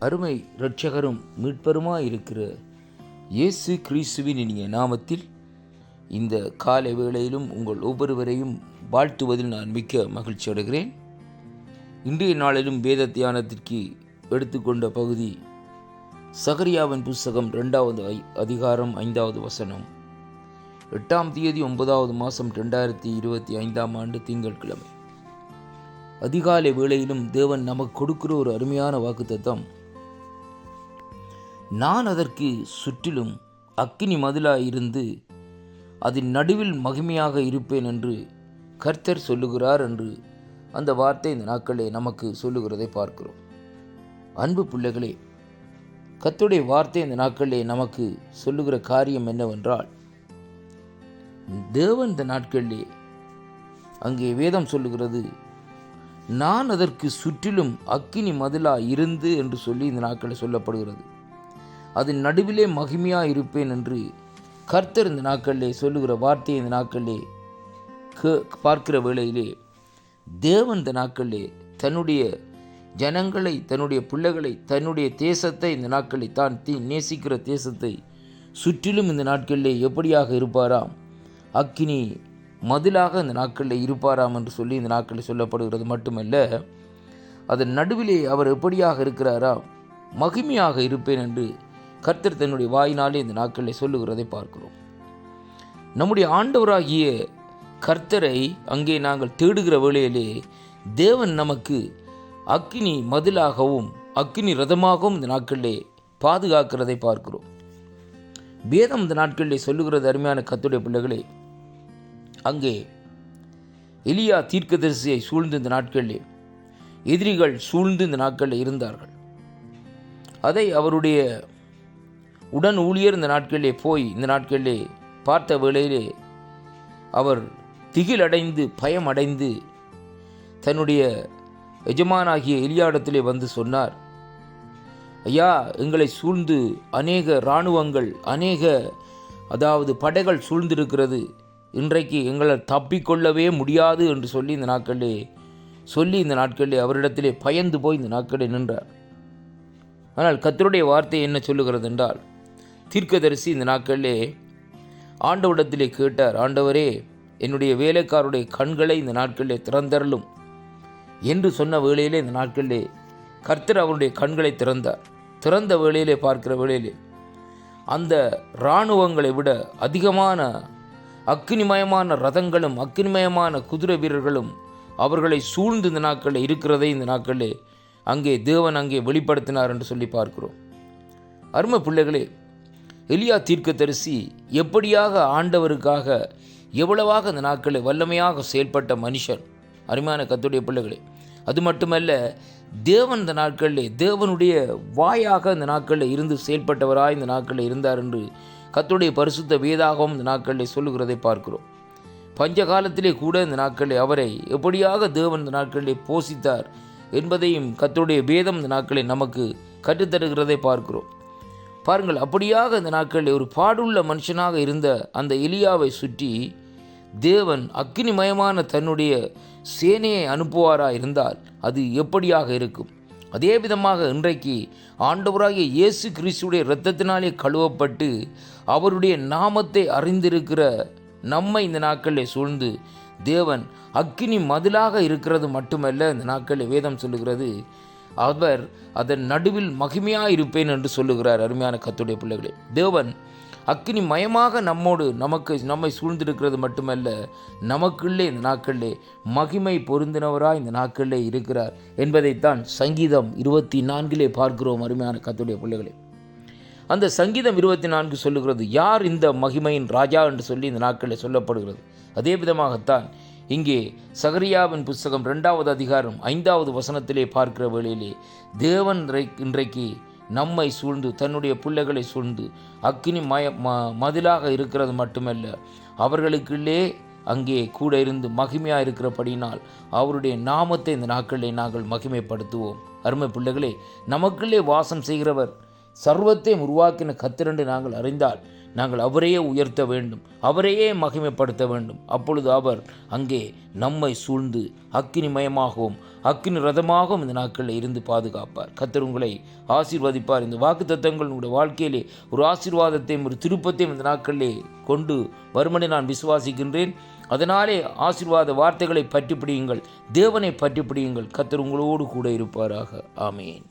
அருமை இரட்சகரும் மீட்பருமாயிருக்கிற இயேசு கிறிஸ்துவின் இனிய நாமத்தில் இந்த காலை வேளையிலும் உங்கள் ஒவ்வொருவரையும் வாழ்த்துவதில் நான் மிக்க மகிழ்ச்சி அடைகிறேன். இன்றைய நாளிலும் வேத தியானத்திற்கு எடுத்துக்கொண்ட பகுதி சகரியாவின் புஸ்தகம் 2வது அதிகாரம் 5வது வசனம். 8ஆம் தேதி 9வது மாதம் 2025ஆம் ஆண்டு திங்கட்கிழமை. அதிகாலை வேளையிலும் தேவன் நமக்கு கொடுக்கிற ஒரு அருமையான வாக்குத்தத்தம், நான் அதற்கு சுற்றிலும் அக்கினி மதிலாயிருந்து அதன் நடுவில் மகிமையாக இருப்பேன் என்று கர்த்தர் சொல்லுகிறார் என்று அந்த வார்த்தை இந்த நாட்களே நமக்கு சொல்லுகிறதை பார்க்கிறோம். அன்பு பிள்ளைகளே, கர்த்தருடைய வார்த்தை இந்த நாட்களே நமக்கு சொல்லுகிற காரியம் என்னவென்றால், தேவன் இந்த நாட்களிலே அங்கே வேதம் சொல்லுகிறது, நான் அதற்கு சுற்றிலும் அக்கினி மதிலாய் இருந்து என்று சொல்லி இந்த நாட்களில் சொல்லப்படுகிறது. அதன் நடுவிலே மகிமையாக இருப்பேன் என்று கர்த்தர் இந்த நாட்களிலே சொல்லுகிற வார்த்தையை இந்த நாட்களிலே பார்க்கிற வேளையிலே, தேவன் இந்த நாட்களிலே தன்னுடைய ஜனங்களை, தன்னுடைய பிள்ளைகளை, தன்னுடைய தேசத்தை, இந்த நாட்களில் தான் நேசிக்கிற தேசத்தை சுற்றிலும் இந்த நாட்களிலே எப்படியாக இருப்பாராம், அக்கினி மதிலாக இந்த நாட்களில் இருப்பாராம் என்று சொல்லி இந்த நாட்களில் சொல்லப்படுகிறது. மட்டுமல்ல, அதன் நடுவிலே அவர் எப்படியாக இருக்கிறாராம், மகிமையாக இருப்பேன் என்று கர்த்தர் தன்னுடைய வாயினாலே இந்த நாட்களில் சொல்லுகிறதை பார்க்கிறோம். நம்முடைய ஆண்டவராகிய கர்த்தரை அங்கே நாங்கள் தேடுகிற வேளையிலே தேவன் நமக்கு அக்கினி மதிலாகவும் அக்கினி ரதமாகவும் இந்த நாட்களிலே பாதுகாக்கிறதை பார்க்கிறோம். வேதம் இந்த நாட்களிலே சொல்லுகிறது, அருமையான கர்த்தருடைய பிள்ளைகளே, அங்கே எலியா தீர்க்கதரிசியை சூழ்ந்து இந்த நாட்களிலே எதிரிகள் சூழ்ந்து இந்த நாட்களில் இருந்தார்கள். அதை அவருடைய உடன் ஊழியர் இந்த நாட்களிலே போய் இந்த நாட்களிலே பார்த்த வேளையிலே அவர் திகிலடைந்து பயமடைந்து தன்னுடைய எஜமானாகிய எலியாவிடத்திலே வந்து சொன்னார், ஐயா, எங்களை சூழ்ந்து அநேக இராணுவங்கள், அதாவது படைகள் சூழ்ந்திருக்கிறது, இன்றைக்கு எங்களை தப்பிக்கொள்ளவே முடியாது என்று சொல்லி இந்த நாட்களிலே அவரிடத்திலே பயந்து போய் இந்த நாட்களில் நின்றார். ஆனால் கர்த்தருடைய வார்த்தை என்ன சொல்லுகிறது என்றால், தீர்க்கதரிசி இந்த நாட்களிலே ஆண்டவரிடத்திலே கேட்டார், ஆண்டவரே, என்னுடைய வேலைக்காரருடைய கண்களை இந்த நாட்களிலே திறந்தரலும் என்று சொன்ன வேளையிலே இந்த நாட்களிலே கர்த்தர் அவருடைய கண்களை திறந்தார். திறந்த வேளையிலே பார்க்கிற வேளையிலே அந்த இராணுவங்களை விட அதிகமான அக்கினிமயமான ரதங்களும் அக்கினிமயமான குதிரை வீரர்களும் அவர்களை சூழ்ந்து இந்த நாட்களில் இருக்கிறதை இந்த நாட்களிலே அங்கே தேவன் அங்கே வெளிப்படுத்தினார் என்று சொல்லி பார்க்கிறோம். அருமை பிள்ளைகளே, எலியா தீர்க்கதரிசி எப்படியாக ஆண்டவருக்காக எவ்வளவாக இந்த நாட்களில் வல்லமையாக செயல்பட்ட மனுஷன். அருமையான கர்த்தருடைய பிள்ளைகளே, அது மட்டுமல்ல, தேவன் இந்த நாட்களிலே தேவனுடைய வாயாக இந்த நாட்களில் இருந்து செயல்பட்டவராய் இந்த நாட்களில் இருந்தார் என்று கர்த்தருடைய பரிசுத்த வேதாகமம் இந்த நாட்களில் சொல்லுகிறதை பார்க்கிறோம். பஞ்ச காலத்திலே கூட இந்த நாட்களில் அவரை எப்படியாக தேவன் இந்த நாட்களிலே போஷித்தார் என்பதையும் கர்த்தருடைய வேதம் இந்த நாட்களில் நமக்கு கற்றுத்தருகிறதை பார்க்கிறோம். பாருங்கள், அப்படியாக இந்த நாட்களில் ஒரு பாடுள்ள மனுஷனாக இருந்த அந்த எலியாவை சுற்றி தேவன் அக்கினிமயமான தன்னுடைய சேனையை அனுப்புவாராக இருந்தால் அது எப்படியாக இருக்கும்? அதே விதமாக இன்றைக்கு ஆண்டவராகிய இயேசு கிறிஸ்துடைய இரத்தத்தினாலே கழுவப்பட்டு அவருடைய நாமத்தை அறிந்திருக்கிற நம்மை இந்த நாட்களில் சூழ்ந்து தேவன் அக்கினி மதிலாக இருக்கிறது மட்டுமல்ல, இந்த நாட்களில் வேதம் சொல்லுகிறது, அவர் அதன் நடுவில் மகிமையாக இருப்பேன் என்று சொல்லுகிறார். அருமையான கர்த்தருடைய பிள்ளைகளே, தேவன் அக்கினி மயமாக நம்மை சூழ்ந்திருக்கிறது மட்டுமல்ல, நமக்குள்ளே இந்த நாட்களிலே மகிமை பொருந்தினவராய் இந்த நாட்களிலே இருக்கிறார் என்பதைத்தான் சங்கீதம் 24 பார்க்கிறோம். அருமையான கர்த்தருடைய பிள்ளைகளே, அந்த சங்கீதம் 24 சொல்லுகிறது, யார் இந்த மகிமையின் ராஜா என்று சொல்லி இந்த நாட்களில் சொல்லப்படுகிறது. அதே விதமாகத்தான் இங்கே சகரியாவின் புஸ்தகம் 2வது அதிகாரம் 5வது வசனத்திலே பார்க்கிற வேளையிலே தேவன் இன்றைக்கு நம்மை சூழ்ந்து தன்னுடைய பிள்ளைகளை சூழ்ந்து அக்கினி மதிலாக இருக்கிறது மட்டுமல்ல, அவர்களுக்குள்ளே அங்கே கூட இருந்து மகிமையாக இருக்கிறபடினால் அவருடைய நாமத்தை இந்த நாட்களிலே நாங்கள் மகிமைப்படுத்துவோம். அருமை பிள்ளைகளே, நமக்குள்ளே வாசம் செய்கிறவர் சர்வத்தை உருவாக்கின கர்த்தர் என்று நாங்கள் அறிந்தால் நாங்கள் அவரையே உயர்த்த வேண்டும், அவரையே மகிமைப்படுத்த வேண்டும். அப்பொழுது அவர் அங்கே நம்மை சூழ்ந்து அக்கினிமயமாகவும் அக்கினி ரதமாகவும் இந்த நாட்களில் இருந்து பாதுகாப்பார். கர்த்தர் உங்களை ஆசீர்வதிப்பார். இந்த வாக்குத்தத்தங்கள் உங்களுடைய வாழ்க்கையிலே ஒரு ஆசீர்வாதத்தையும் ஒரு திருப்பத்தையும் இந்த நாட்களிலே கொண்டு வருமனை நான் விசுவாசிக்கின்றேன். அதனாலே ஆசீர்வாத வார்த்தைகளை பற்றி பிடியுங்கள், தேவனை பற்றி பிடியுங்கள். கர்த்தர் உங்களோடு கூட இருப்பாராக. ஆமேன்.